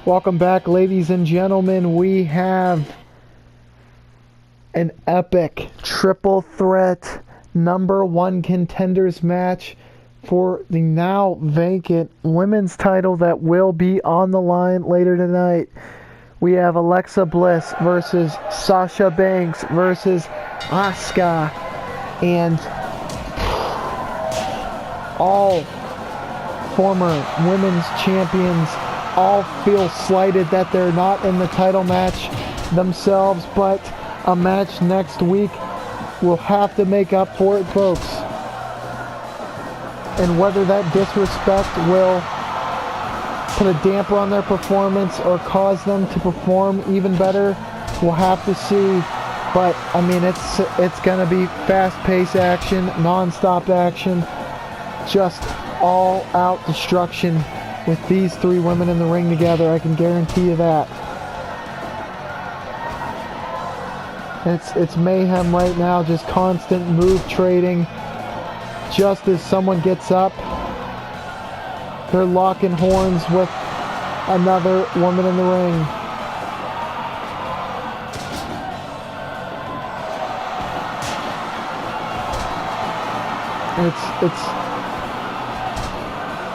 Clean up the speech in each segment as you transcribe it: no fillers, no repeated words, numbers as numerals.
Welcome back, ladies and gentlemen. We have an epic triple threat #1 contenders match for the now vacant women's title that will be on the line later tonight. We have Alexa Bliss versus Sasha Banks versus Asuska, and all former women's champions all feel slighted that they're not in the title match themselves, but a match next week will have to make up for it, folks. And whether that disrespect will put a damper on their performance or cause them to perform even better, we'll have to see. But I mean, it's gonna be fast-paced action, non-stop action, just all-out destruction with these three women in the ring together. I can guarantee you that. It's mayhem right now, just constant move trading. Just as someone gets up, they're locking horns with another woman in the ring.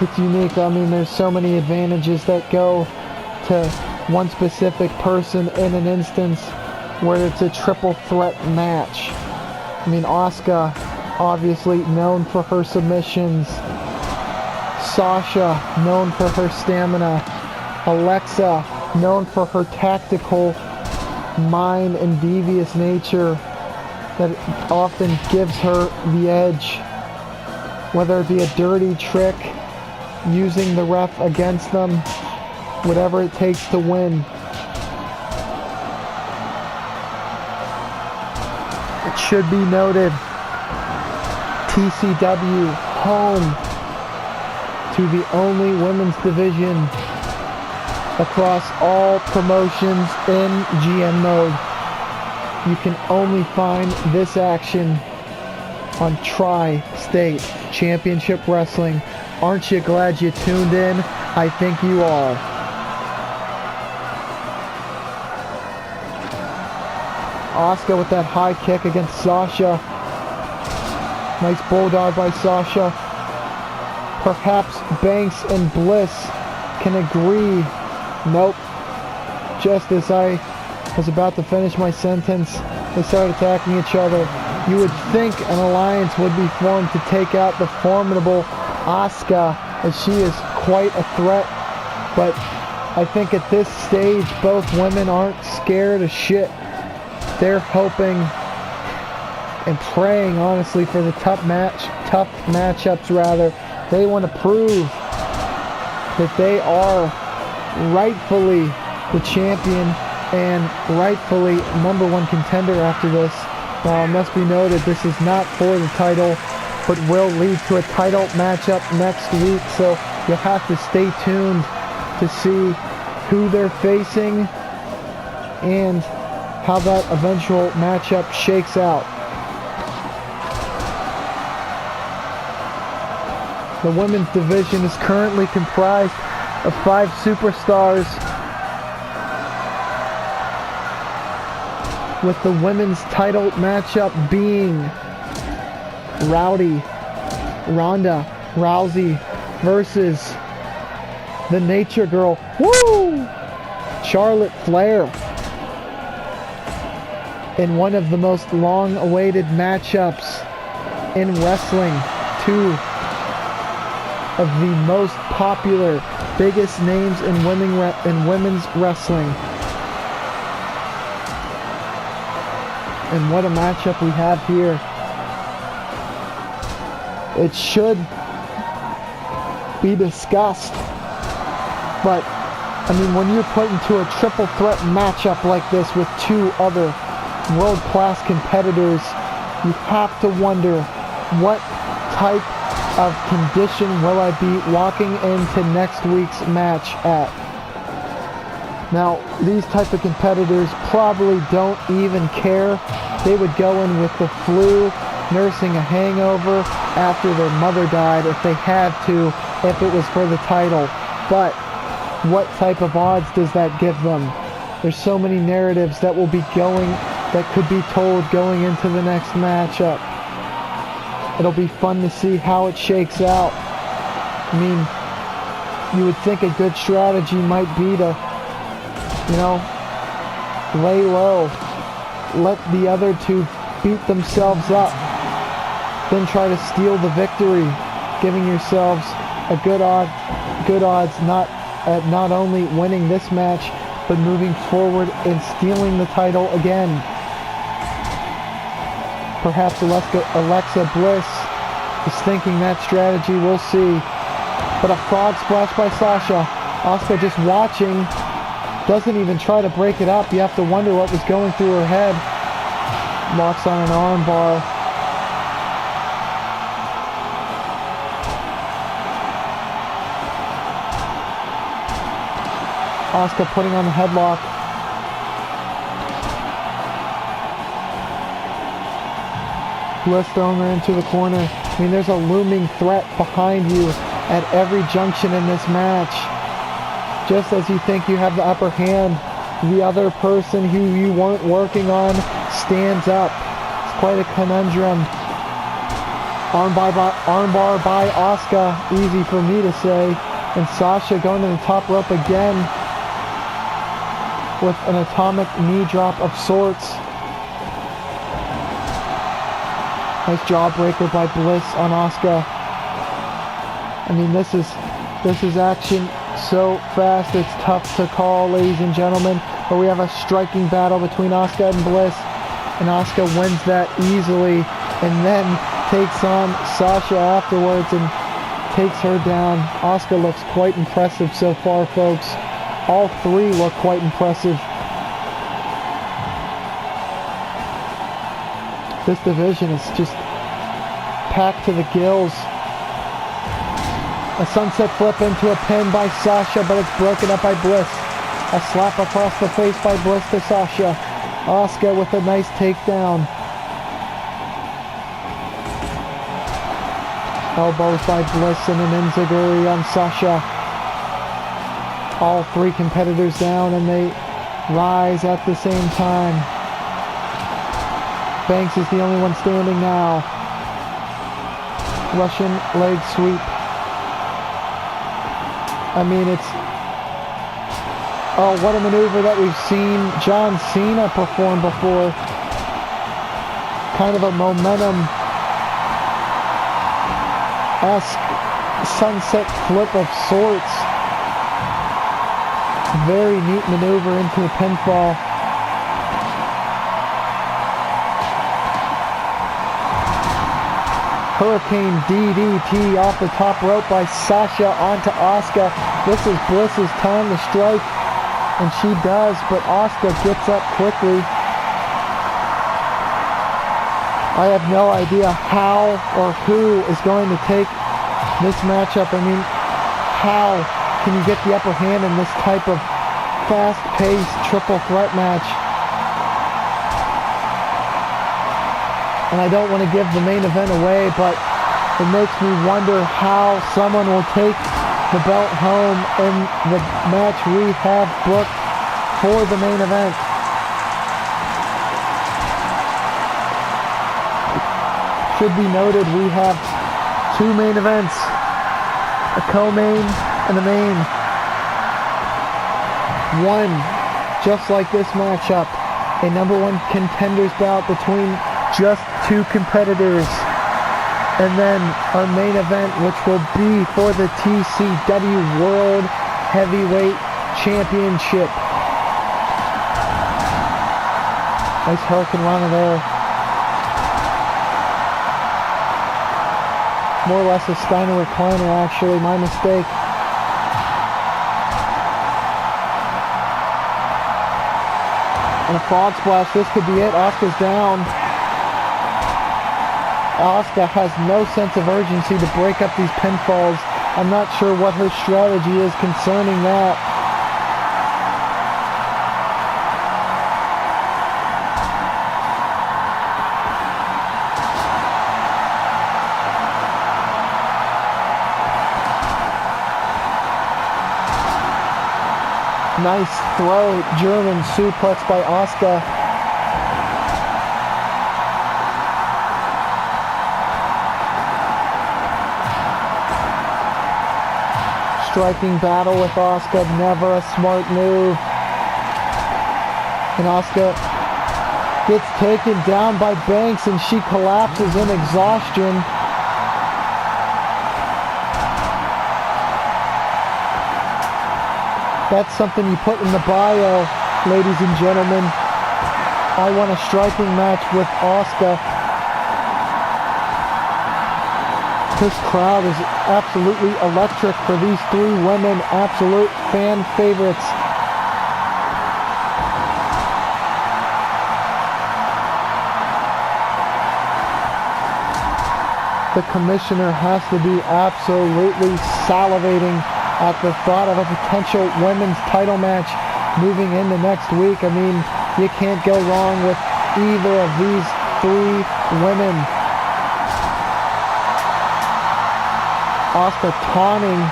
It's unique. I mean, there's so many advantages that go to one specific person in an instance where it's a triple threat match. I mean, Asuka, obviously known for her submissions. Sasha, known for her stamina. Alexa, known for her tactical mind and devious nature that often gives her the edge. Whether it be a dirty trick, using the ref against them, whatever it takes to win. It should be noted, TCW, home to the only women's division across all promotions in GM mode. You can only find this action on Tri-State Championship Wrestling. Aren't you glad you tuned in? I think you are. Asuka with that high kick against Sasha. Nice bulldog by Sasha. Perhaps Banks and Bliss can agree. Nope. Just as I was about to finish my sentence, they started attacking each other. You would think an alliance would be formed to take out the formidable Asuka, as she is quite a threat, but I think at this stage both women aren't scared of shit. They're hoping and praying, honestly, for the tough matchups rather. They want to prove that they are rightfully the champion and rightfully #1 contender after this. Now, it must be noted, this is not for the title, but will lead to a title matchup next week, so you'll have to stay tuned to see who they're facing and how that eventual matchup shakes out. The women's division is currently comprised of 5 superstars, with the women's title matchup being Ronda Rousey versus the Nature Girl, Charlotte Flair, in one of the most long-awaited matchups in wrestling. 2 of the most popular, biggest names in women's wrestling. And what a matchup we have here. It should be discussed, but I mean, when you're put into a triple threat matchup like this with 2 other world-class competitors, you have to wonder, what type of condition will I be walking into next week's match at? Now, these type of competitors probably don't even care. They would go in with the flu, nursing a hangover after their mother died if they had to, if it was for the title. But what type of odds does that give them? There's so many narratives that will be going, that could be told going into the next matchup. It'll be fun to see how it shakes out. I mean, you would think a good strategy might be to, you know, lay low, let the other two beat themselves up, then try to steal the victory, giving yourselves a good odds not only winning this match, but moving forward and stealing the title again. Perhaps Alexa Bliss is thinking that strategy. We'll see. But a frog splash by Sasha. Asuska just watching. Doesn't even try to break it up. You have to wonder what was going through her head. Locks on an arm bar. Asuska putting on the headlock. Bliss throwing her into the corner. I mean, there's a looming threat behind you at every junction in this match. Just as you think you have the upper hand, the other person who you weren't working on stands up. It's quite a conundrum. Armbar by Asuska, easy for me to say. And Sasha going to the top rope again with an atomic knee drop of sorts. Nice jawbreaker by Bliss on Asuska. I mean, this is action so fast it's tough to call, ladies and gentlemen. But we have a striking battle between Asuska and Bliss, and Asuska wins that easily, and then takes on Sasha afterwards and takes her down. Asuska looks quite impressive so far, folks. All three look quite impressive. This division is just packed to the gills. A sunset flip into a pin by Sasha, but it's broken up by Bliss. A slap across the face by Bliss to Sasha. Asuska with a nice takedown. Elbows by Bliss and an enziguri on Sasha. All three competitors down, and they rise at the same time. Banks is the only one standing now. Russian leg sweep. I mean, it's... Oh, what a maneuver that we've seen John Cena perform before. Kind of a momentum-esque sunset flip of sorts. Very neat maneuver into a pinfall. Hurricane DDT off the top rope by Sasha onto Asuska. This is Bliss's time to strike, and she does, but Asuska gets up quickly. I have no idea how or who is going to take this matchup. I mean, how can you get the upper hand in this type of fast-paced triple threat match? And I don't want to give the main event away, but it makes me wonder how someone will take the belt home in the match we have booked for the main event. Should be noted, we have two main events, a co-main and a main. One, just like this matchup, a number one contenders bout between just two competitors, and then our main event, which will be for the TCW World Heavyweight Championship. Nice Hurricane Rana there. More or less a Steiner recliner, actually, my mistake. And a frog splash, this could be it. Asuka's down. Asuska has no sense of urgency to break up these pinfalls. I'm not sure what her strategy is concerning that. Nice throw, German suplex by Asuka. Striking battle with Asuka, never a smart move. And Asuka gets taken down by Banks and she collapses in exhaustion. That's something you put in the bio, ladies and gentlemen. I want a striking match with Asuka. This crowd is absolutely electric for these three women, absolute fan favorites. The commissioner has to be absolutely salivating at the thought of a potential women's title match moving into next week. I mean, you can't go wrong with either of these three women. Asuka taunting,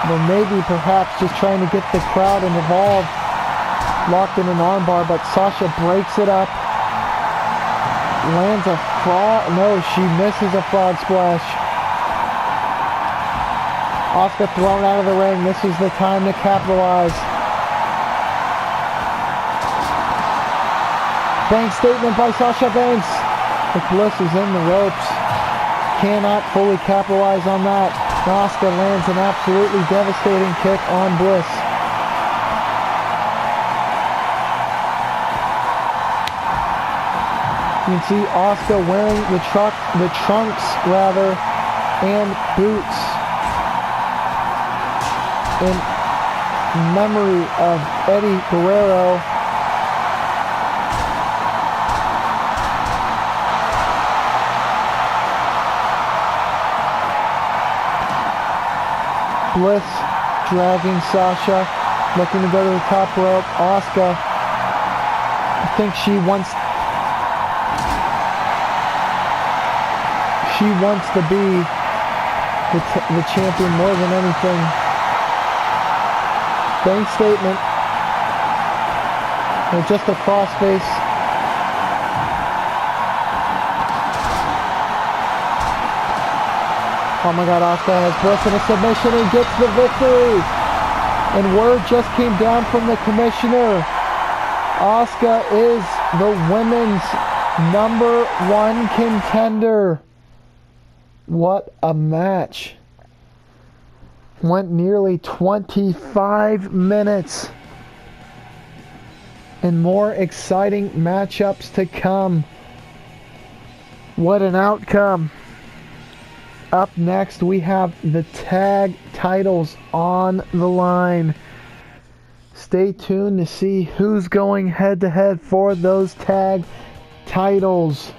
or maybe perhaps just trying to get the crowd involved. Locked in an armbar, but Sasha breaks it up. Lands a frog. No, she misses a frog splash. Asuka thrown out of the ring. This is the time to capitalize. Banks statement by Sasha Banks. But Bliss is in the ropes. Cannot fully capitalize on that. Asuka lands an absolutely devastating kick on Bliss. You can see Asuka wearing the trunks and boots in memory of Eddie Guerrero. Bliss dragging Sasha, looking to go to the top rope. Asuka, I think she wants to be the champion more than anything. Banks statement. And just a crossface. Oh my God, Asuka has Bliss in a submission and gets the victory. And word just came down from the commissioner. Asuka is the women's #1 contender. What a match. Went nearly 25 minutes. And more exciting matchups to come. What an outcome. Up next, we have the tag titles on the line. Stay tuned to see who's going head to head for those tag titles.